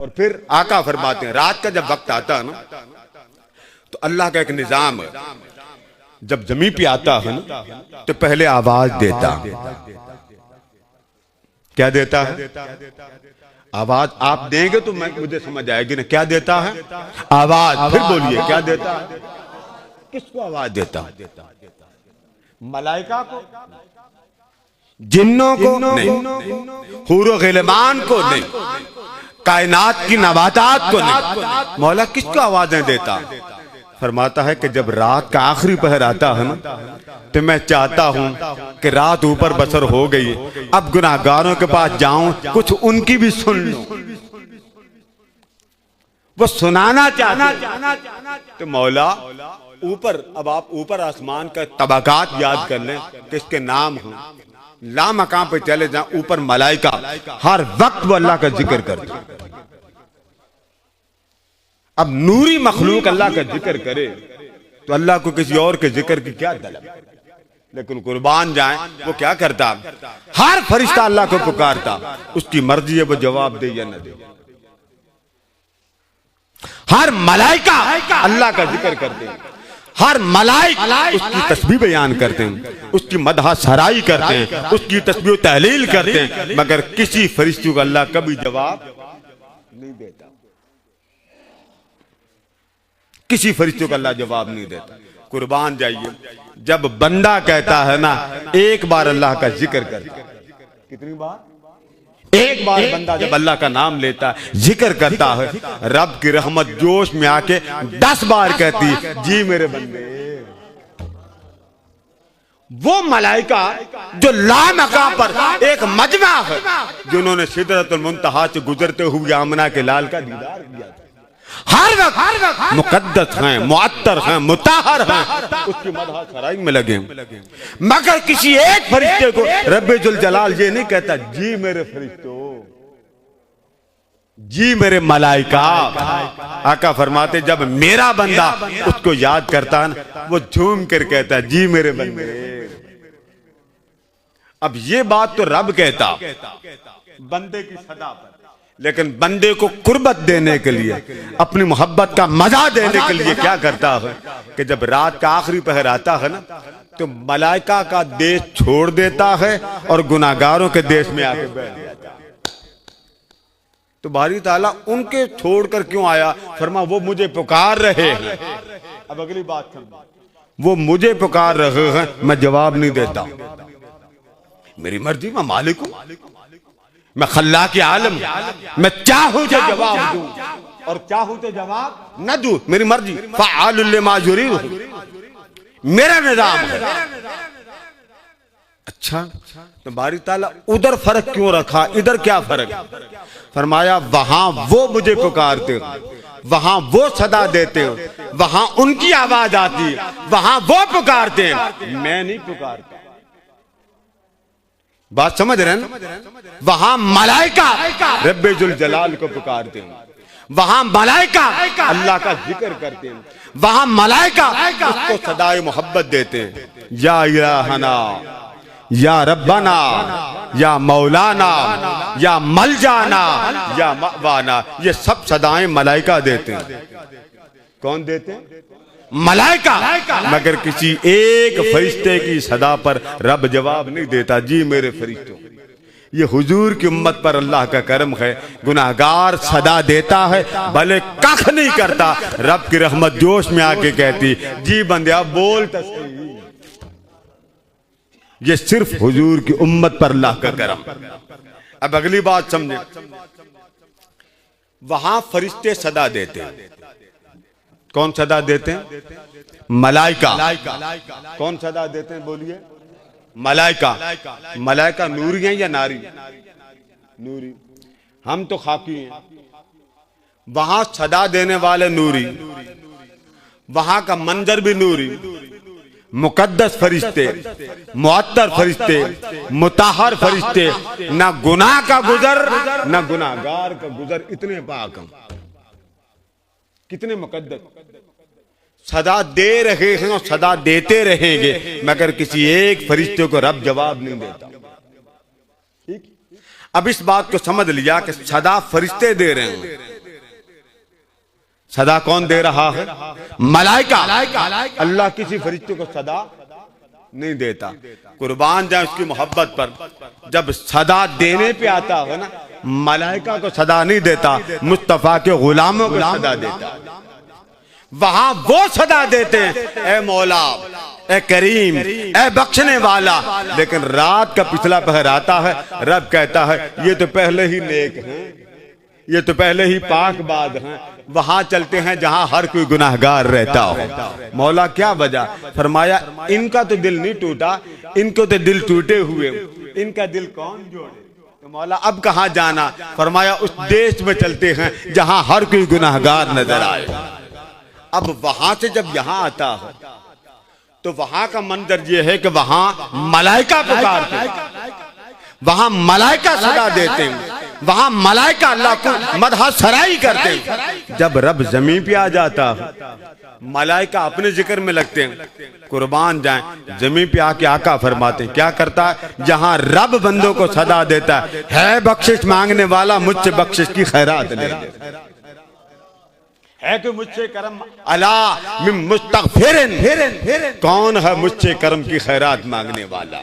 और फिर आका फरमाते हैं रात का जब वक्त आता है ना तो अल्लाह का एक निजाम है, जब जमीन पे आता है ना तो पहले आवाज देता। क्या देता है? आवाज। आप देंगे तो मुझे समझ आएगी ना। क्या देता है? आवाज। फिर बोलिए क्या देता है? किसको आवाज देता? मलाइका को? जिन्नों को नहीं, हूरो गिलमान को नहीं, कायनात की नबातात को नहीं। मौला किसको आवाजें देता? फरमाता है कि जब रात का आखिरी पहर आता है ना तो मैं चाहता हूं कि रात ऊपर बसर हो गई, अब गुनाहगारों के पास जाऊं, कुछ उनकी भी सुन लूं। वो सुनाना चाहते तो मौला ऊपर, अब आप ऊपर आसमान का तबकात याद कर लें कि इसके नाम हो, ला मकाम पे चले जाएं, ऊपर मलाइका हर वक्त वो अल्लाह का जिक्र करते। अब नूरी मखलूक अल्लाह का जिक्र करे तो अल्लाह को किसी और के जिक्र की क्या तलब? लेकिन कुर्बान जाए वो क्या करता? हर फरिश्ता अल्लाह को पुकारता, उसकी मर्जी है वो जवाब दे या न दे। हर मलाइका अल्लाह का जिक्र करते हैं, हर मलाइका उसकी तस्बीह बयान करते हैं, उसकी मदह सराई करते हैं, उसकी तस्बीह तहलील करते हैं, मगर किसी फरिश्ते को अल्लाह कभी जवाब नहीं देता। किसी फरिश्ते को अल्लाह जवाब नहीं देता। कुर्बान जाइए, जब बंदा कहता है ना एक बार अल्लाह का जिक्र करता, कितनी बार? एक बार बंदा जब अल्लाह का नाम लेता है, जिक्र करता है, रब की रहमत जोश में आके 10 बार कहती जी मेरे बंदे। वो मलाइका जो लामकाम पर एक मजमा है, जिन्होंने सिदरतुल मुंतहा से गुजरते हुए आमना के लाल का दीदार किया था, हर वक्त मुकद्दस हैं, मुअत्तर हैं, मुताहर हैं, उसकी मदह सराई में लगे। मगर किसी एक फरिश्ते को रब्बे जुल जलाल ये नहीं कहता जी मेरे फरिश्तों, जी मेरे मलाइका। आका फरमाते जब मेरा बंदा उसको याद करता है वो झूम कर कहता है जी मेरे बंदे। अब ये बात तो रब कहता बंदे की सदा पर, लेकिन बंदे को कुर्बत देने के लिए, अपनी मोहब्बत का मजा देने के लिए क्या करता है कि जब रात का आखिरी पहर आता है ना तो मलाइका का देश छोड़ देता है और गुनाहगारों के देश में आके बैठ जाता है। तो बारी ताला उनके छोड़कर क्यों आया? फरमा वो मुझे पुकार रहे हैं। अब अगली बात समझो, वो मुझे पुकार रहे हैं, मैं जवाब नहीं देता। मेरी मर्जी, मैं मालिक हूं, मैं खल्ला के आलम, मैं चाहूं तो जवाब दूं और चाहूं तो जवाब न दूं, मेरी मर्जी। फ़अालुल लिमा युरीद, मेरा निजाम है। अच्छा, तो बारी ताला उधर फर्क क्यों रखा, इधर क्या फर्क? फरमाया वहां वो मुझे पुकारते हो, वहां वो सदा देते हो, वहां उनकी आवाज आती है, वहां वो पुकारते हैं, मैं नहीं पुकारता। बात समझ रहे हैं? वहां मलाइका रब्बे जुल जलाल को पुकारते हैं, वहां मलाइका अल्लाह का जिक्र करते हैं, वहां मलाइका उसको सदाए मोहब्बत देते हैं, या इलाहना, या रब्बना, या मौलाना, या मलजाना, या मवाना, ये सब सदाएं मलाइका देते हैं। कौन देते हैं? मलाइका। मगर किसी एक फरिश्ते की सदा पर रब जवाब नहीं देता जी मेरे फरिश्तों। ये हुजूर की उम्मत पर अल्लाह का करम है, गुनाहगार सदा देता है, भले कख नहीं करता, रब की रहमत जोश में आके कहती जी बंदिया बोल तो सही। ये सिर्फ हुजूर की उम्मत पर अल्लाह का करम। अब अगली बात समझे, वहां फरिश्ते सदा देते हैं। कौन सदा देते हैं? मलाइका। कौन सदा देते हैं? बोलिए। मलाइका। मलाइका नूरी हैं या नारी? नूरी। हम तो खाकी हैं। वहां सदा देने वाले नूरी, वहां का मंजर भी नूरी, मुकद्दस फरिश्ते, मुअत्तर फरिश्ते, मुताहर फरिश्ते, ना गुनाह का गुजर ना गुनाहगार का गुजर, इतने पाक हम, कितने मुकद्दस, सदा दे रहे हैं और सदा देते रहेंगे, मगर किसी एक फरिश्ते को रब जवाब नहीं देता। ठीक, अब इस बात को समझ लिया कि सदा फरिश्ते दे रहे हैं, सदा कौन दे रहा है? मलाइका। अल्लाह किसी फरिश्ते को सदा नहीं देता। कुर्बान जाए उसकी मोहब्बत पर। जब सदा देने पे आता है ना, मलाइका को सदा नहीं देता, मुस्तफा के गुलामों को सदा देता। वहां वो सदा देते हैं, ए मौला, ए करीम, ए बख्शने वाला। लेकिन रात का पिछला पहर आता है, रब कहता है ये तो पहले ही नेक हैं, ये तो पहले ही पाकबाज हैं, वहां चलते हैं जहां हर कोई गुनाहगार रहता हो। मौला क्या वजह? फरमाया इनका तो दिल नहीं टूटा, इनको तो दिल टूटे हुए, इनका दिल कौन जोड़े? तो मौला अब कहां जाना? फरमाया उस देश में चलते हैं जहां हर कोई गुनाहगार नजर आए। अब वहां से जब यहां आता है तो वहां का मंजर ये है कि वहां मलाइका पुकारते हैं, वहां मलाइका सदा देते हैं, वहां मलाइका अल्लाह को मदह सराई करते हैं। जब रब जमीन पे आ जाता है, मलाइका अपने जिक्र में लगते हैं। कुर्बान जाएं, जमीन पे आके आका फरमाते हैं, क्या करता है? जहां रब बंदों को सदा देता है बख्शिश मांगने वाला मुझसे बख्शिश की खैरात ले ले, है कि मुझसे करम अला मिन मुस्तगफिरिन, कौन है मुझसे करम की खैरात मांगने वाला?